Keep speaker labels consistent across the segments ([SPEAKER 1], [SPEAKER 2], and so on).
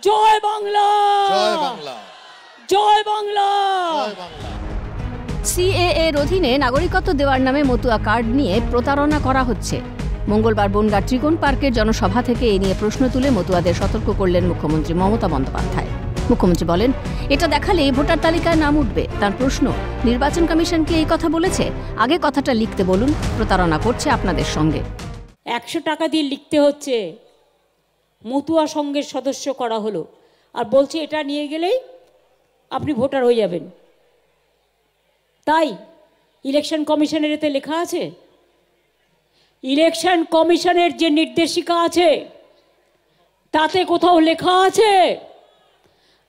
[SPEAKER 1] জয় বাংলা,
[SPEAKER 2] জয় বাংলা,
[SPEAKER 1] জয় বাংলা,
[SPEAKER 2] জয় Bangla.
[SPEAKER 3] CAA এর অধীনে নাগরিকত্ব দেওয়ার নামে মতুয়া কার্ড নিয়ে প্রতারণা করা হচ্ছে। মঙ্গলবার বনগাঁ ত্রিকোণ পার্কের জনসভা থেকে এ নিয়ে প্রশ্ন তুলে মতুয়াদের সতর্ক করলেন মুখ্যমন্ত্রী মমতা বন্দ্যোপাধ্যায়। মুখ্যমন্ত্রী বলেন, এটা দেখালে ভোটার তালিকায় নাম উঠবে। তার প্রশ্ন, নির্বাচন কমিশন কি এই কথা বলেছে? আগে কথাটা লিখতে বলুন, প্রতারণা করছে আপনাদের সঙ্গে।
[SPEAKER 1] 100 টাকা দিয়ে লিখতে হচ্ছে মতুয়া সংঘের সদস্য করা হলো, আর বলছে এটা নিয়ে গেলেই আপনি ভোটার হয়ে যাবেন। তাই ইলেকশন কমিশনের এতে লেখা আছে, ইলেকশন কমিশনের যে নির্দেশিকা আছে তাতে কোথাও লেখা আছে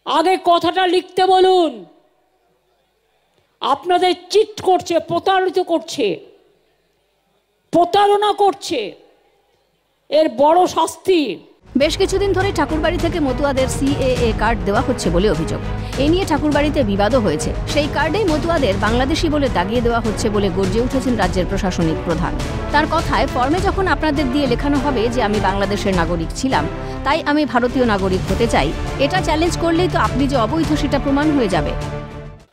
[SPEAKER 1] আগে কথাটা লিখতে বলুন। আপনাদের চিট করছে, প্রতারিত করছে, প্রতারণা করছে, এর বড় শাস্তি।
[SPEAKER 3] বেশ কিছুদিন ধরে ঠাকুরবাড়ি থেকে মতুয়াদের সিএএ কার্ড দেওয়া হচ্ছে বলে অভিযোগ। এ নিয়ে ঠাকুরবাড়িতে বিবাদও হয়েছে। সেই কার্ডেই মতুয়াদের বাংলাদেশি বলে দাগিয়ে দেওয়া হচ্ছে বলে গর্জে উঠেছেন রাজ্যের প্রশাসনিক প্রধান। তার কথায়, ফর্মে যখন আপনাদের দিয়ে লেখানো হবে যে আমি বাংলাদেশের নাগরিক ছিলাম, তাই আমি ভারতীয় নাগরিক হতে চাই, এটা চ্যালেঞ্জ করলেই তো আপনি যে অবৈধ সেটা প্রমাণ হয়ে যাবে।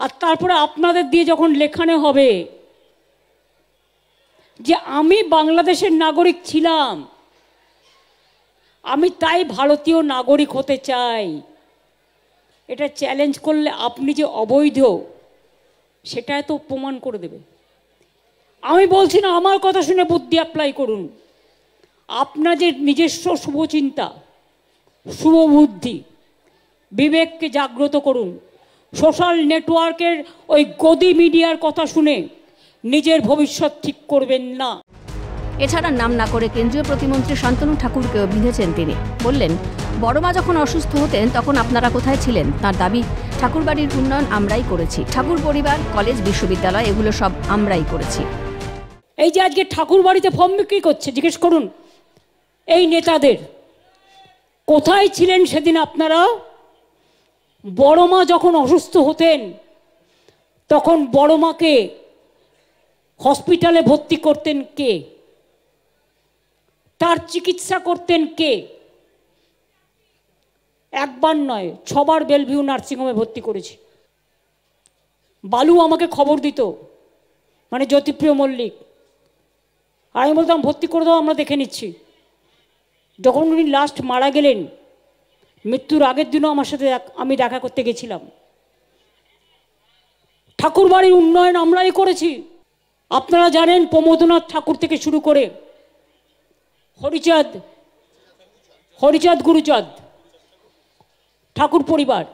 [SPEAKER 1] আর তারপরে আপনাদের দিয়ে যখন লেখানো হবে যে আমি বাংলাদেশের নাগরিক ছিলাম, আমি তাই ভারতীয় নাগরিক হতে চাই, এটা চ্যালেঞ্জ করলে আপনি যে অবৈধ সেটা তো প্রমাণ করে দেবে। আমি বলছি না, আমার কথা শুনে বুদ্ধি অ্যাপ্লাই করুন। আপনাদের নিজস্ব শুভচিন্তা, শুভবুদ্ধি, বিবেককে জাগ্রত করুন। সোশ্যাল নেটওয়ার্কের ওই গদি মিডিয়ার কথা শুনে নিজের ভবিষ্যৎ ঠিক করবেন না।
[SPEAKER 3] এছাড়া নাম না করে কেন্দ্রীয় প্রতিমন্ত্রী শান্তনু ঠাকুরকেও বিঁধেছেন তিনি। বললেন, বড়মা যখন অসুস্থ হতেন তখন আপনারা কোথায় ছিলেন? তার দাবি, ঠাকুরবাড়ির উন্নয়ন আমরাই করেছি, ঠাকুর পরিবার, কলেজ, বিশ্ববিদ্যালয় এগুলো সব আমরাই করেছি।
[SPEAKER 1] এই যে আজকে ঠাকুরবাড়িতে ফর্ম বিক্রি করছে, জিজ্ঞেস করুন এই নেতাদের, কোথায় ছিলেন সেদিন আপনারা? বড়মা যখন অসুস্থ হতেন তখন বড়মাকে হসপিটালে ভর্তি করতেন কে? তার চিকিৎসা করতেন কে? একবার নয়, 6 বার বেলভিউ নার্সিংহোমে ভর্তি করেছি। বালু আমাকে খবর দিত, মানে জ্যোতিপ্রিয় মল্লিক, আর আমি বলতাম ভর্তি করে দাও, আমরা দেখে নিচ্ছি। যখন উনি লাস্ট মারা গেলেন, মৃত্যুর আগের দিনও আমার সাথে আমি দেখা করতে গেছিলাম। ঠাকুরবাড়ির উন্নয়ন আমরাই করেছি। আপনারা জানেন, প্রমোদনাথ ঠাকুর থেকে শুরু করে হরিচাঁদ গুরুচাঁদ ঠাকুর পরিবার,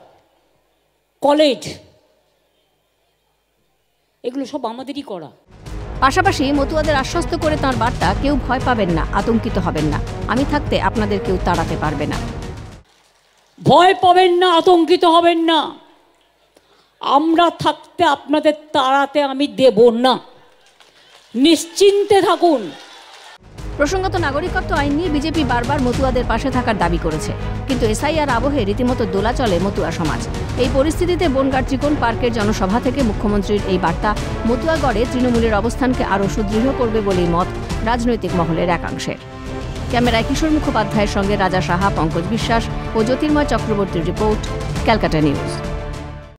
[SPEAKER 1] কলেজ, এগুলো সব আমাদেরই করা।
[SPEAKER 3] পাশাপাশি মতুয়াদের আশ্বস্ত করে তাঁর বার্তা, কেউ ভয় পাবেন না, আতঙ্কিত হবেন না, আমি থাকতে আপনাদের কেউ তাড়াতে পারবে না।
[SPEAKER 1] ভয় পাবেন না, আতঙ্কিত হবেন না, আমরা থাকতে আপনাদের তাড়াতে আমি দেব না, নিশ্চিন্তে থাকুন।
[SPEAKER 3] প্রসঙ্গত, নাগরিকত্ব আইন নিয়ে বিজেপি বারবার মতুয়াদের পাশে থাকার দাবি করেছে, কিন্তু এসআইআর আবহে রীতিমতো দোলা চলে মতুয়া সমাজ। এই পরিস্থিতিতে বনগাঁ ত্রিকোণ পার্কের জনসভা থেকে মুখ্যমন্ত্রীর এই বার্তা মতুয়াগড়ে তৃণমূলের অবস্থানকে আরও সুদৃঢ় করবে বলেই মত রাজনৈতিক মহলের একাংশের। ক্যামেরায় কিশোর মুখোপাধ্যায়ের সঙ্গে রাজা সাহা, পঙ্কজ বিশ্বাস ও জ্যোতির্ময় চক্রবর্তীর রিপোর্ট, ক্যালকাটা নিউজ।